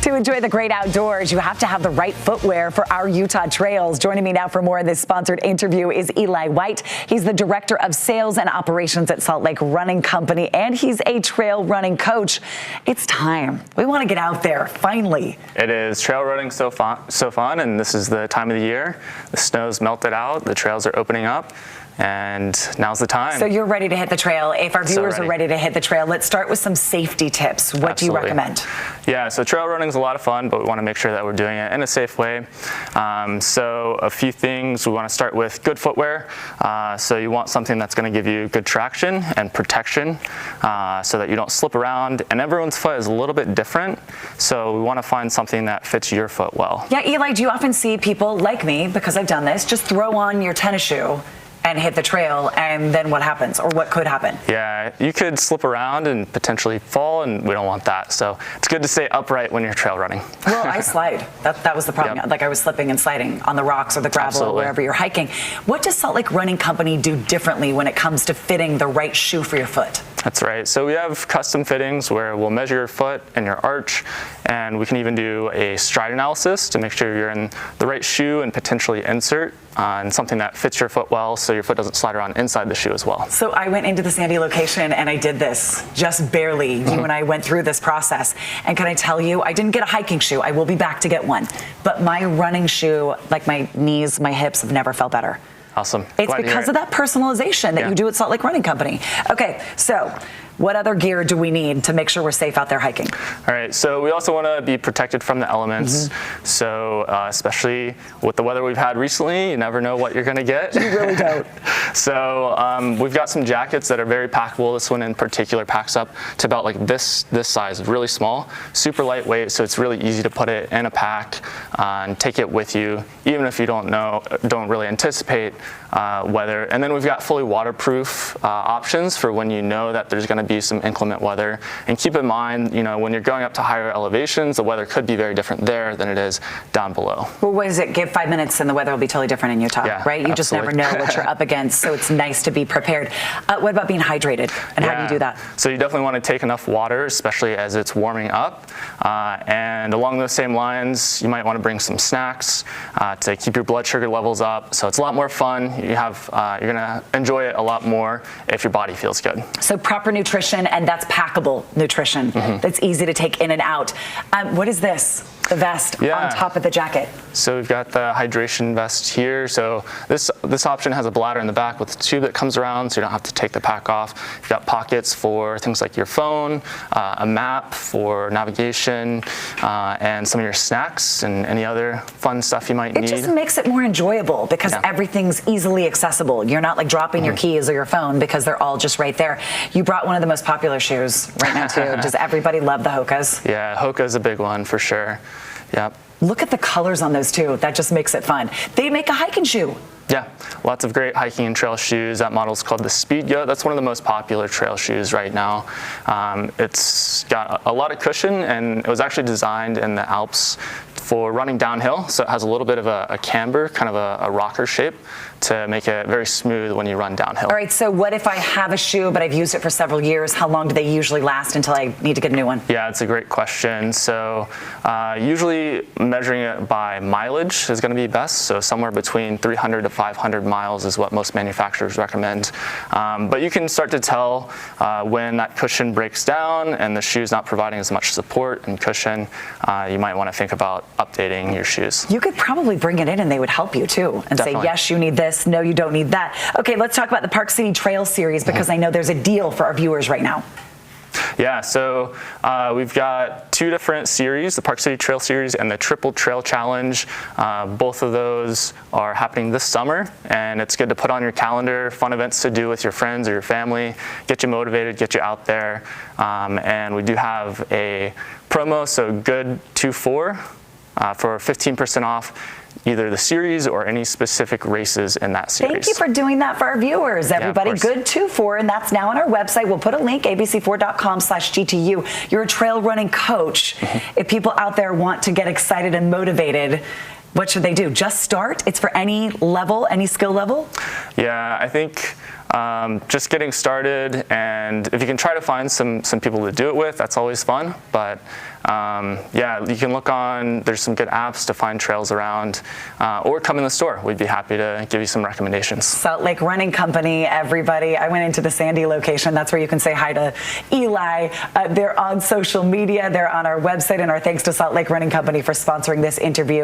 To enjoy the great outdoors, you have to have the right footwear for our Utah trails. Joining me now for more of this sponsored interview is Eli White. He's the Director of Sales and Operations at Salt Lake Running Company, and he's a trail running coach. It's time. We want to get out there, finally. It is. Trail running so fun, and this is the time of the year. The snow's melted out, the trails are opening up, and now's the time. So you're ready to hit the trail. If our viewers are ready to hit the trail, let's start with some safety tips. What do you recommend? Yeah, so trail running is a lot of fun, but we want to make sure that we're doing it in a safe way. So a few things, we want to start with good footwear. So you want something that's going to give you good traction and protection so that you don't slip around. And everyone's foot is a little bit different, so we want to find something that fits your foot well. Yeah, Eli, do you often see people like me, because I've done this, just throw on your tennis shoe and hit the trail, and then what happens, or what could happen? Yeah, you could slip around and potentially fall, and we don't want that. So it's good to stay upright when you're trail running. Well, I slide. That was the problem. Yep. Like I was slipping and sliding on the rocks or the gravel or wherever you're hiking. What does Salt Lake Running Company do differently when it comes to fitting the right shoe for your foot? That's right. So we have custom fittings where we'll measure your foot and your arch, and we can even do a stride analysis to make sure you're in the right shoe and potentially insert and something that fits your foot well, so your foot doesn't slide around inside the shoe as well. So I went into the Sandy location and I did this just barely. You and I went through this process, and can I tell you, I didn't get a hiking shoe. I will be back to get one, but my running shoe, like my knees, my hips, have never felt better. Awesome. It's because of that personalization that you do at Salt Lake Running Company. Okay, so what other gear do we need to make sure we're safe out there hiking? All right, so we also want to be protected from the elements. So especially with the weather we've had recently, you never know what you're going to get. You really don't. So we've got some jackets that are very packable. This one in particular packs up to about like this size, really small, super lightweight, so it's really easy to put it in a pack and take it with you, even if you don't really anticipate weather. And then we've got fully waterproof options for when you know that there's going to be some inclement weather. And keep in mind, when you're going up to higher elevations, the weather could be very different there than it is down below. Well, what is it? Give 5 minutes and the weather will be totally different in Utah, right? You just never know what you're up against, so it's nice to be prepared. What about being hydrated, and how do you do that? So you definitely want to take enough water, especially as it's warming up. And along those same lines, you might want to bring some snacks to keep your blood sugar levels up. So it's a lot more fun. You're going to enjoy it a lot more if your body feels good. So proper nutrition, and that's packable nutrition. That's easy to take in and out. What is this? The vest on top of the jacket. So we've got the hydration vest here. So this option has a bladder in the back with a tube that comes around, so you don't have to take the pack off. You've got pockets for things like your phone, a map for navigation, and some of your snacks and any other fun stuff you might need. It just makes it more enjoyable because everything's easily accessible. You're not like dropping your keys or your phone because they're all just right there. You brought one of the most popular shoes right now too. Does everybody love the Hoka's? Yeah, Hoka's a big one for sure. Yep. Look at the colors on those too. That just makes it fun. They make a hiking shoe. Yeah, lots of great hiking and trail shoes. That model's called the Speed Goat. That's one of the most popular trail shoes right now. It's got a lot of cushion, and it was actually designed in the Alps for running downhill, so it has a little bit of a camber, kind of a rocker shape, to make it very smooth when you run downhill. All right, so what if I have a shoe, but I've used it for several years? How long do they usually last until I need to get a new one? Yeah, it's a great question. So usually measuring it by mileage is going to be best, so somewhere between 300 to 500 miles is what most manufacturers recommend. But you can start to tell when that cushion breaks down and the shoe's not providing as much support and cushion. You might want to think about updating your shoes. You could probably bring it in and they would help you too and say, yes, you need this, no, you don't need that. Okay, let's talk about the Park City Trail Series, because I know there's a deal for our viewers right now. Yeah, so we've got two different series, the Park City Trail Series and the Triple Trail Challenge. Both of those are happening this summer, and it's good to put on your calendar, fun events to do with your friends or your family, get you motivated, get you out there. And we do have a promo, so good 2-4 for 15% off either the series or any specific races in that series. Thank you for doing that for our viewers, everybody. Good 2-4, and that's now on our website. We'll put a link, abc4.com/GTU. You're a trail running coach. If people out there want to get excited and motivated, what should they do? Just start? It's for any level, any skill level? Yeah, I think just getting started, and if you can try to find some people to do it with, that's always fun. But yeah, you can look on, there's some good apps to find trails around, or come in the store. We'd be happy to give you some recommendations. Salt Lake Running Company, everybody. I went into the Sandy location. That's where you can say hi to Eli. They're on social media. They're on our website, and our thanks to Salt Lake Running Company for sponsoring this interview.